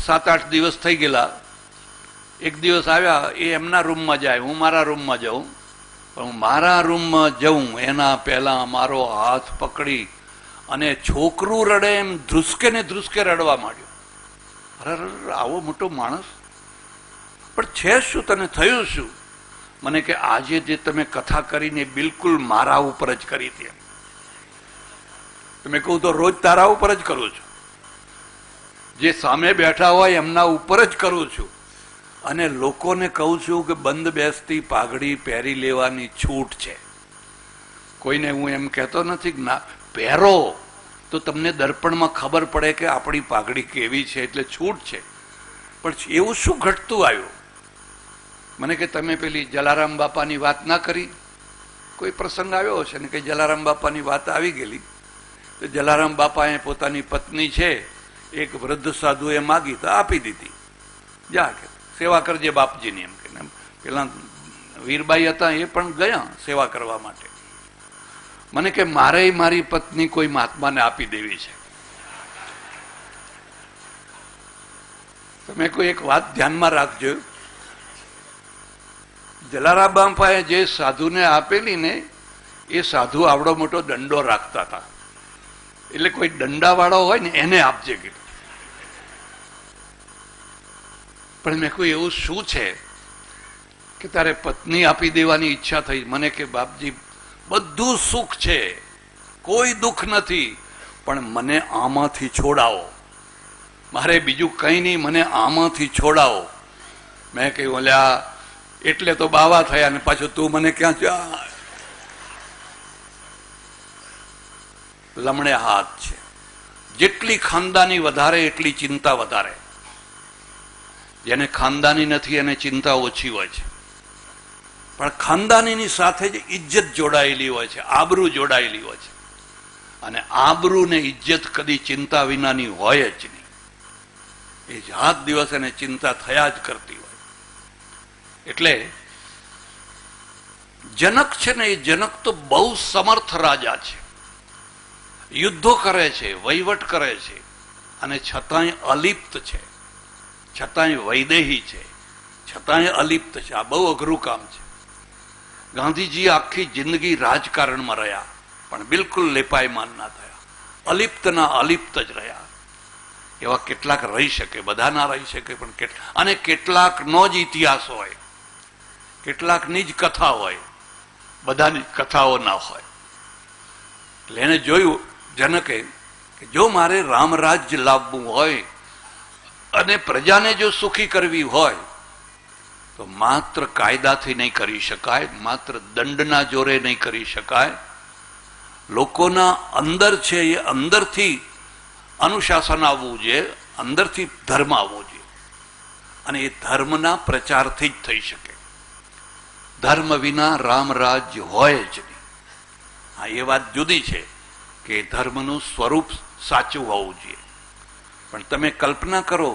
7-8 દિવસ થઈ ગયેલા. એક દિવસ આવ્યા, એ એમના રૂમમાં જાય, હું મારા રૂમમાં જાઉં. પણ હું મારા રૂમમાં જઉં એના પહેલાં મારો હાથ પકડી અને છોકરું રડે એમ ધ્રુસકે ને ધ્રુસકે રડવા માંડ્યો. અરે આવો મોટો માણસ, પણ છે શું, તને થયું શું? મને કે આજે જે તમે કથા કરીને બિલકુલ મારા ઉપર જ કરી હતી. તમે કહું તો રોજ તારા ઉપર જ કરું છું, જે સામે બેઠા હોય એમના ઉપર જ કરું છું. અને લોકોને કહું છું કે બંધ બેસતી પાઘડી પહેરી લેવાની છૂટ છે. કોઈને હું એમ કહેતો નથી કે ના પહેરો, તો તમને દર્પણમાં ખબર પડે કે આપણી પાઘડી કેવી છે, એટલે છૂટ છે. પણ એવું શું ઘટતું આવ્યું? મને કે તમે પેલી જલારામ બાપાની વાત ના કરી. કોઈ પ્રસંગ આવ્યો છે ને કે જલારામ બાપાની વાત આવી ગયેલી. તો જલારામ બાપાએ પોતાની પત્ની છે એક વૃદ્ધ સાધુએ માગી તો આપી દીધી. જા કે સેવા કરજે બાપજીની, એમ કે પેલા વીરબાઈ હતા એ પણ ગયા સેવા કરવા માટે. મને કે મારે મારી પત્ની કોઈ મહાત્માને આપી દેવી છે. તમે કોઈ એક વાત ધ્યાનમાં રાખજો, જલારામ બાપાએ જે સાધુને આપેલી ને એ સાધુ આવડો મોટો દંડો રાખતા હતા. એટલે કોઈ દંડાવાળો હોય ને એને આપજે કીધું. પણ મેં કોઈ એવું શું છે કે તારે પત્ની આપી દેવાની ઈચ્છા થઈ? મને કે બાપજી બધું સુખ છે, કોઈ દુઃખ નથી, પણ મને આમાંથી છોડાવો, મારે બીજું કંઈ નહીં, મને આમાંથી છોડાવો. મેં કહ્યું અલ્યા એટલે તો બાવા થયા ને પાછું તું મને ક્યાં લમણે હાથ છે. જેટલી ખાનદાની વધારે એટલી ચિંતા વધારે. જેને ખાનદાની નથી એને ચિંતા ઓછી હોય છે. પણ ખાનદાનીની સાથે જ ઇજ્જત જોડાયેલી હોય છે, આબરૂ જોડાયેલી હોય છે. અને આબરૂ ને ઇજ્જત કદી ચિંતા વિનાની હોય જ નહીં. એ રાત દિવસ એને ચિંતા થયા જ કરતી હોય. એટલે જનક છે ને, એ જનક તો બહુ સમર્થ રાજા છે. યુદ્ધો કરે છે, વહીવટ કરે છે, અને છતાંય અલિપ્ત છે, છતાંય વૈદેહી છે, છતાંય અલિપ્ત છે. આ બહુ અઘરું કામ છે. ગાંધીજી આખી જિંદગી રાજકારણમાં રહ્યા પણ બિલકુલ લેપાયમાન ના થયા, અલિપ્તના અલિપ્ત જ રહ્યા. એવા કેટલાક રહી શકે, બધા ના રહી શકે, પણ અને કેટલાકનો જ ઇતિહાસ હોય, કેટલાકની જ કથા હોય, બધાની કથાઓ ના હોય. એટલે એને જોયું જનકે કે જો મારે રામરાજ્ય લાવવું હોય અને પ્રજાને જો સુખી કરવી હોય તો માત્ર કાયદાથી નહીં કરી શકાય, માત્ર દંડના જોરે નહીં કરી શકાય. લોકોના અંદર છે એ અંદરથી અનુશાસન આવવું જોઈએ, અંદરથી ધર્મ આવવો જોઈએ, અને એ ધર્મના પ્રચારથી જ થઈ શકે. ધર્મ વિના રામરાજ્ય હોય જ નહીં. હા, એ વાત જુદી છે કે ધર્મનું સ્વરૂપ સાચું હોવું જોઈએ. પણ તમે કલ્પના કરો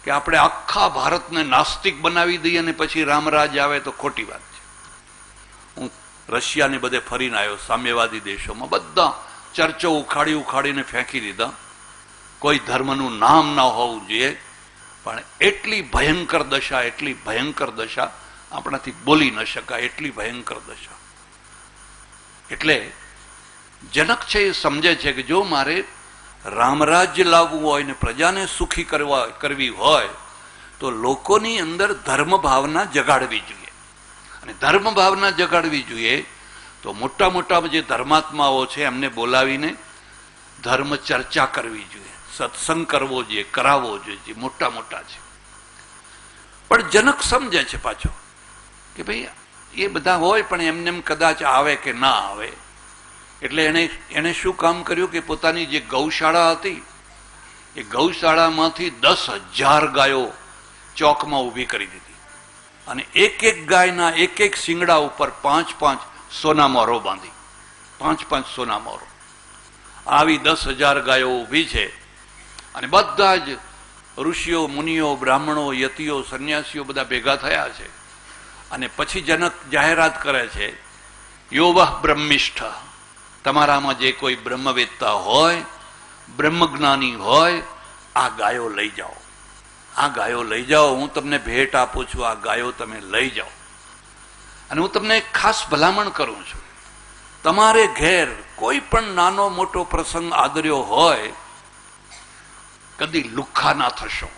કે આપણે આખા ભારતને નાસ્તિક બનાવી દઈએ અને પછી રામરાજ આવે તો ખોટી વાત છે. હું રશિયાને બધે ફરીને આવ્યો, સામ્યવાદી દેશોમાં બધા ચર્ચો ઉખાડીને ફેંકી દીધા. કોઈ ધર્મનું નામ ના હોવું જોઈએ, પણ એટલી ભયંકર દશા, એટલી ભયંકર દશા આપણાથી બોલી ન શકાય, એટલી ભયંકર દશા. એટલે જનક છે એ સમજે છે કે જો મારે રામરાજ્ય લાવવું હોય ને પ્રજાને સુખી કરવી હોય તો લોકોની અંદર ધર્મ ભાવના જગાડવી જોઈએ. અને ધર્મ ભાવના જગાડવી જોઈએ તો મોટા મોટા જે ધર્માત્માઓ છે એમને બોલાવીને ધર્મ ચર્ચા કરવી જોઈએ, સત્સંગ કરવો જોઈએ, કરાવવો જોઈએ, જે મોટા મોટા છે. પણ જનક સમજે છે પાછો કે ભાઈ એ બધા હોય પણ એમને એમ કદાચ આવે કે ના આવે. એટલે એને શું કામ કર્યું કે પોતાની જે ગૌશાળા હતી એ ગૌશાળામાંથી 10,000 ગાયો ચોકમાં ઊભી કરી દીધી, અને એક એક ગાયના એક એક શિંગડા ઉપર 5-5 સોના મોહરો બાંધી, 5-5 સોના મોહરો. આવી 10,000 ગાયો ઊભી છે. અને બધા જ ઋષિઓ, મુનિઓ, બ્રાહ્મણો, યતિઓ, સંન્યાસીઓ બધા ભેગા થયા છે. અને પછી જનક જાહેરાત કરે છે, યો વહ બ્રહ્મિષ્ઠ, તમારામાં જે કોઈ બ્રહ્મવેત્તા હોય, બ્રહ્મજ્ઞાની હોય, આ ગાયો લઈ જાઓ. આ ગાયો લઈ જાઓ, હું તમને ભેટ આપું છું, આ ગાયો તમે લઈ જાઓ. અને હું તમને એક ખાસ ભલામણ કરું છું, તમારે ઘેર કોઈ પણ નાનો મોટો પ્રસંગ આદર્યો હોય, કદી લુખ્ખા ના થશો.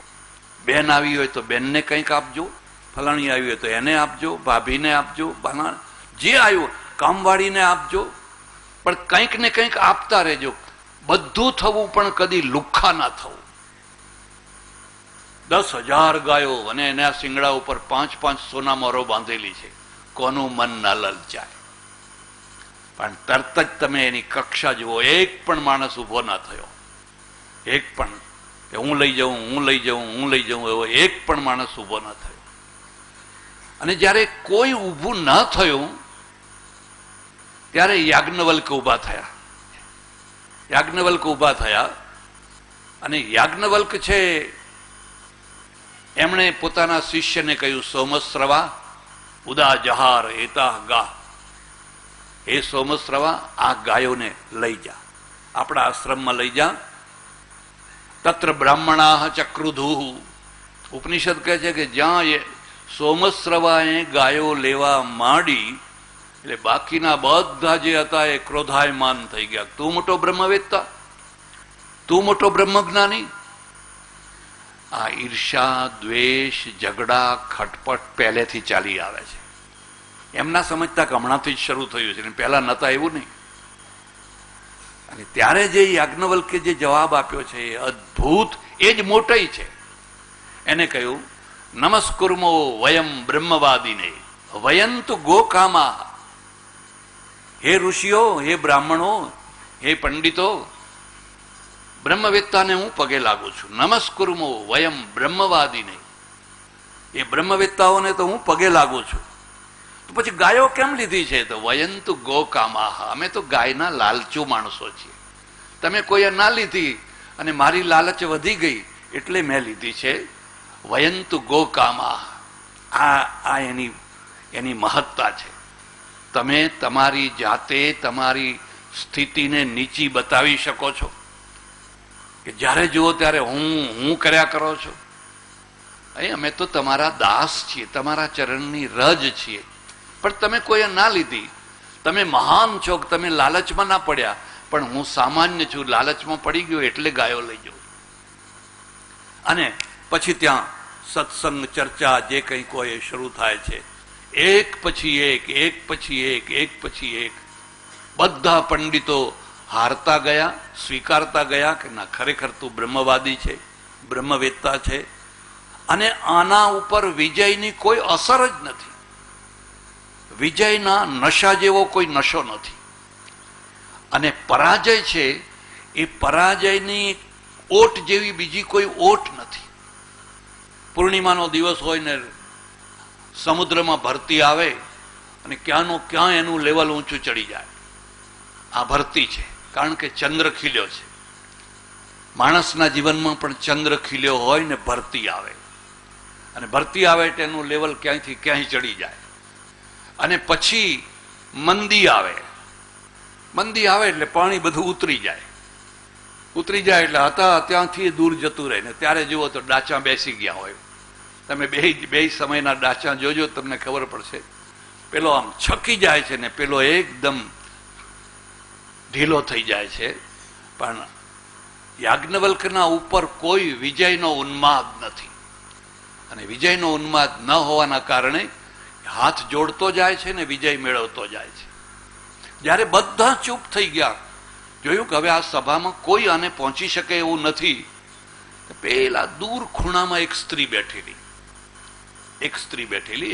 બેન આવી હોય તો બેનને કંઈક આપજો, ફલાણી આવી હોય તો એને આપજો, ભાભીને આપજો, જે આવ્યું કામવાળીને આપજો, પણ કંઈક ને કંઈક આપતા રહેજો. બધું થવું પણ કદી લુખ્ખા ના થવું. 10,000 ગાયો અને એના શિંગડા ઉપર 5-5 સોના મોરો બાંધેલી છે. કોનું મન ના લલચાય? પણ તરત જ તમે એની કક્ષા જુઓ, એક પણ માણસ ઉભો ના થયો. એક પણ કે હું લઈ જાઉં, હું લઈ જાઉં, હું લઈ જાઉં, એવો એક પણ માણસ ઉભો ના થયો. અને જ્યારે કોઈ ઊભું ન થયું ત્યારે યાજ્ઞવલ્ક ઊભા થયા. યાજ્ઞવલ્ક ઊભા થયા અને યાજ્ઞવલ્ક છે એમણે પોતાના શિષ્યને કહ્યું, સોમશ્રવા ઉદા જહાર એતા ગા. હે સોમશ્રવા, આ ગાયોને લઈ જા, આપણા આશ્રમમાં લઈ જા. તત્ર બ્રાહ્મણા ચક્રુધુ. ઉપનિષદ કહે છે કે જ્યાં એ સોમશ્રવાએ ગાયો લેવા માંડી એટલે બાકીના બધા જે હતા એ ક્રોધાયમાન થઈ ગયા. તું મોટો બ્રહ્મવેત્તા, તું મોટો બ્રહ્મજ્ઞાની. આ ઈર્ષા, દ્વેષ, ઝઘડા, ખટપટ પહેલેથી ચાલી આવે છે. એમના સમજતા કે હમણાંથી જ શરૂ થયું છે, પહેલા નતા એવું નહીં. અને ત્યારે જે યાજ્ઞવલ્કે જે જવાબ આપ્યો છે એ અદ્ભુત, એ જ મોટાઈ છે. એને કહ્યું, નમસ્કુર્મો વયમ બ્રહ્મવાદીને વયંતુ ગોકામા. હે ઋષિઓ, હે બ્રાહ્મણો, હે પંડિતો, બ્રહ્મવેત્તાને હું પગે લાગુ છું. નમસ્કુર્મો વયમ બ્રહ્મવાદીને, એ બ્રહ્મવેત્તાઓને તો હું પગે લાગુ છું. તો પછી ગાયો કેમ લીધી છે? તો વયંતુ ગોકામાહ, અમે તો ગાયના લાલચુ માણસો છીએ. તમે કોઈએ ના લીધી અને મારી લાલચ વધી ગઈ એટલે મેં લીધી છે. વયંતુ ગોકામાહ, આ એની મહત્તા છે. તમે તમારી જાતે તમારી સ્થિતિને નીચી બતાવી શકો છો કે જ્યારે જુઓ ત્યારે હું કર્યા કરો છો. અમે તો તમારા દાસ છીએ, તમારા ચરણની રજ છીએ. પણ તમે કોઈએ ના લીધી. તમે મહાન છો, તમે લાલચમાં ના પડ્યા, પણ હું સામાન્ય છું, લાલચમાં પડી ગયો એટલે ગાયો લઈ જાઉં. અને પછી ત્યાં સત્સંગ, ચર્ચા જે કંઈ કોઈ શરૂ થાય છે. એક પછી એક, એક પછી એક, એક પછી એક બધા પંડિતો હારતા ગયા, સ્વીકારતા ગયા કે ના, ખરેખર તું બ્રહ્મવાદી છે, બ્રહ્મવેત્તા છે. અને આના ઉપર વિજયની કોઈ અસર જ નથી. વિજયના નશા જેવો કોઈ નશો નથી. અને પરાજય છે એ પરાજયની ઓટ જેવી બીજી કોઈ ઓટ નથી. પૂર્ણિમાનો દિવસ હોય ને સમુદ્રમાં ભરતી આવે અને ક્યાંનું ક્યાં એનું લેવલ ઊંચું ચડી જાય. આ ભરતી છે, કારણ કે ચંદ્ર ખીલ્યો છે. માણસના જીવનમાં પણ ચંદ્ર ખીલ્યો હોય ને ભરતી આવે, અને ભરતી આવે એટલે એનું લેવલ ક્યાંયથી ક્યાંય ચડી જાય. અને પછી મંદી આવે. મંદી આવે એટલે પાણી બધું ઉતરી જાય. ઉતરી જાય એટલે હતા ત્યાંથી દૂર જતું રહે ને ત્યારે જુઓ તો ડાચા બેસી ગયા હોય. તમે બે સમયના ડાચા જોજો, તમને ખબર પડશે. પેલો આમ છકી જાય છે ને પેલો એકદમ ઢીલો થઈ જાય છે. પણ યાજ્ઞવલ્કના ઉપર કોઈ વિજયનો ઉન્માદ નથી. અને વિજયનો ઉન્માદ ન હોવાના કારણે હાથ જોડતો જાય છે ને વિજય મેળવતો જાય છે. જ્યારે બધા ચૂપ થઈ ગયા, જોયું કે હવે આ સભામાં કોઈ આને પહોંચી શકે એવું નથી, પેલા દૂર ખૂણામાં એક સ્ત્રી બેઠેલી,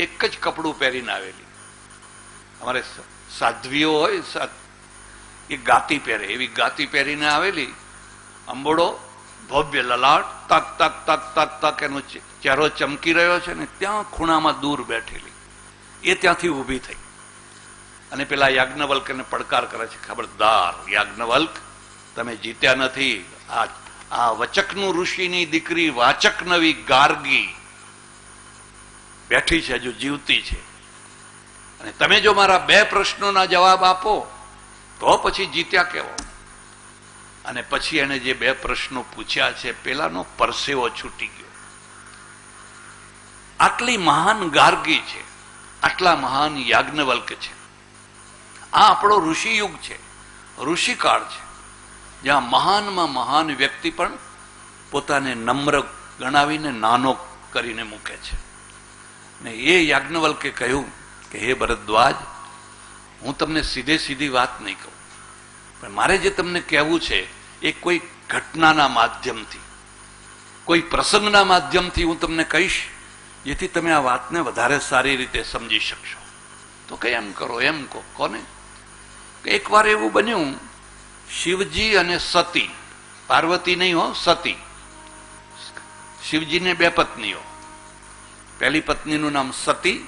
એક જ કપડું પહેરીને આવેલી. અમારે સાધ્વીઓ હોય એ ગાતી પહેરે, એવી ગાતી પહેરીને આવેલી. અંબોડો, ભવ્ય લલાટ, તક તક તક તક તક એનો ચહેરો ચમકી રહ્યો છે ને ત્યાં ખૂણામાં દૂર બેઠેલી. એ ત્યાંથી ઊભી થઈ અને પેલા યાજ્ઞવલ્કને પડકાર કરે છે, ખબરદાર યાજ્ઞવલ્ક, તમે જીત્યા નથી. આ વચકનું ઋષિની દીકરી વાચક નવી ગાર્ગી બેઠી છે, હજુ જીવતી છે, અને તમે જો મારા 2 પ્રશ્નોના જવાબ આપો તો પછી જીત્યા કેવો. અને પછી એને જે 2 પ્રશ્નો પૂછ્યા છે, પેલાનો પરસેવો છૂટી ગયો. આટલી મહાન ગાર્ગી છે, આટલા મહાન યાજ્ઞવલ્ક છે. આ આપણો ઋષિ યુગ છે, ઋષિકાળ છે, જ્યાં મહાનમાં મહાન વ્યક્તિ પણ પોતાને નમ્ર ગણાવીને નાનો કરીને મૂકે છે. ને એ યાજ્ઞવલ્કે કહ્યું કે હે ભરદ્વાજ, હું તમને સીધે સીધી વાત નહીં કહું, પણ મારે જે તમને કહેવું છે એ કોઈ ઘટનાના માધ્યમથી, કોઈ પ્રસંગના માધ્યમથી હું તમને કહીશ, જેથી તમે આ વાતને વધારે સારી રીતે સમજી શકશો. તો કે એમ કરો, એમ કહો. કોને? એકવાર એવું બન્યું, શિવજી અને સતી, પાર્વતી નહીં હો, સતી. શિવજીને બે પત્નીઓ, પહેલી પત્નીનું નામ સતી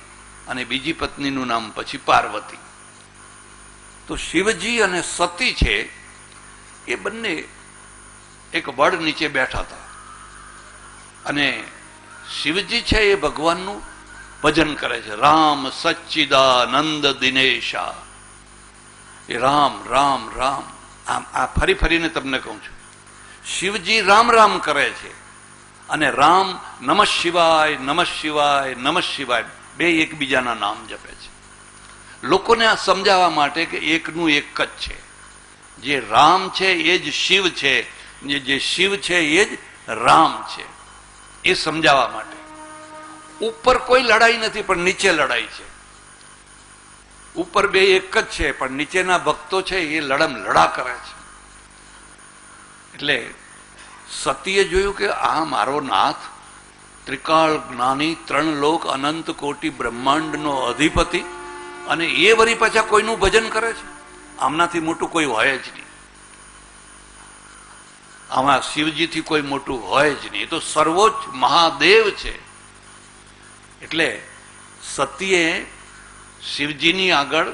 અને બીજી પત્નીનું નામ પછી પાર્વતી. તો શિવજી અને સતી છે એ બંને એક વડ નીચે બેઠા હતા અને શિવજી છે એ ભગવાનનું ભજન કરે છે. રામ સચ્ચિદાનંદ દિનેશા, એ રામ રામ રામ. આમ આ ફરી ફરીને તમને કહું છું, શિવજી રામ રામ કરે છે અને રામ નમઃ શિવાય નમઃ શિવાય નમઃ શિવાય બે એકબીજાના નામ જપે છે. લોકોને આ સમજાવવા માટે કે એકનું એક જ છે, જે રામ છે એ જ શિવ છે, જે શિવ છે એ જ રામ છે, એ સમજાવવા માટે. ઉપર કોઈ લડાઈ નથી, પણ નીચે લડાઈ છે. ઉપર બે એક જ છે, પણ નીચેના ભક્તો છે એ લડા કરે છે. એટલે સતીએ જોયું કે આ મારો નાથ, ત્રિકાળ જ્ઞાની, 3 લોક અનંત કોટી બ્રહ્માંડનો અધિપતિ, અને એ વળી પાછા કોઈનું ભજન કરે છે. આમનાથી મોટું કોઈ હોય જ નહીં. આમાં શિવજીથી કોઈ મોટું હોય જ નહીં. એ તો સર્વોચ્ચ મહાદેવ છે. એટલે સતીએ શિવજીની આગળ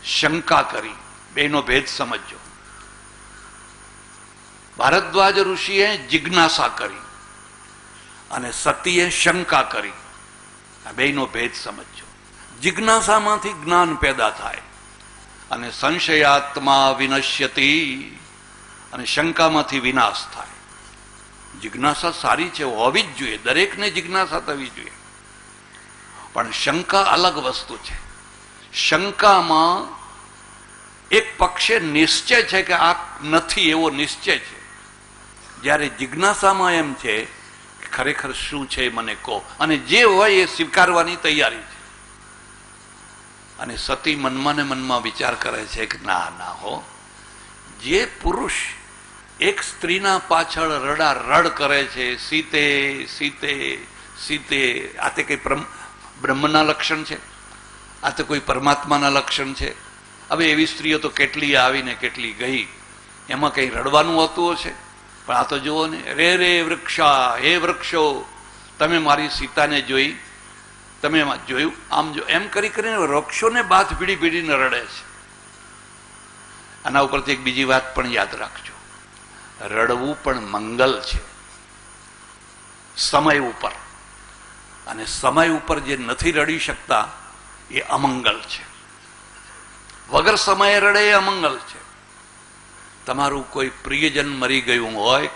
શંકા કરી. બેનો ભેદ સમજો. ભારદ્વાજ ઋષિએ જિજ્ઞાસા કરી અને સતીએ શંકા કરી. આ બેનો ભેદ સમજો. જિજ્ઞાસામાંથી જ્ઞાન પેદા થાય અને સંશયાત્મા વિનશ્યતિ, અને શંકામાંથી વિનાશ થાય. જિજ્ઞાસા સારી છે, હોવી જ જોઈએ, દરેકને જિજ્ઞાસા થવી જોઈએ. પણ શંકા અલગ વસ્તુ છે. શંકામાં એક પક્ષે નિશ્ચય છે કે આ નથી, એવો નિશ્ચય છે. જ્યારે જિજ્ઞાસામાં એમ છે કે ખરેખર શું છે મને કહો, અને જે હોય એ સ્વીકારવાની તૈયારી છે. અને સતી મનમાં ને મનમાં વિચાર કરે છે કે ના ના હો, જે પુરુષ એક સ્ત્રીના પાછળ રડ કરે છે, સીતે સીતે સીતે, આ તે કઈ બ્રહ્મના લક્ષણ છે? આ તો કોઈ પરમાત્માના લક્ષણ છે? હવે એવી સ્ત્રીઓ તો કેટલી આવી ને કેટલી ગઈ, એમાં કઈ રડવાનું હોતું હશે? પણ આ તો જુઓ ને, રે રે વૃક્ષા, હે વૃક્ષો, તમે મારી સીતાને જોઈ, તમે જોયું, આમ જો, એમ કરી કરીને વૃક્ષોને બાથ ભીડી ભીડીને રડે છે. આના ઉપરથી એક બીજી વાત પણ યાદ રાખજો, રડવું પણ મંગલ છે સમય ઉપર, અને સમય ઉપર જે નથી રડી શકતા એ અમંગલ છે. વગર સમયે રડે એ અમંગલ છે. તમારું કોઈ પ્રિયજન મરી ગયું હોય,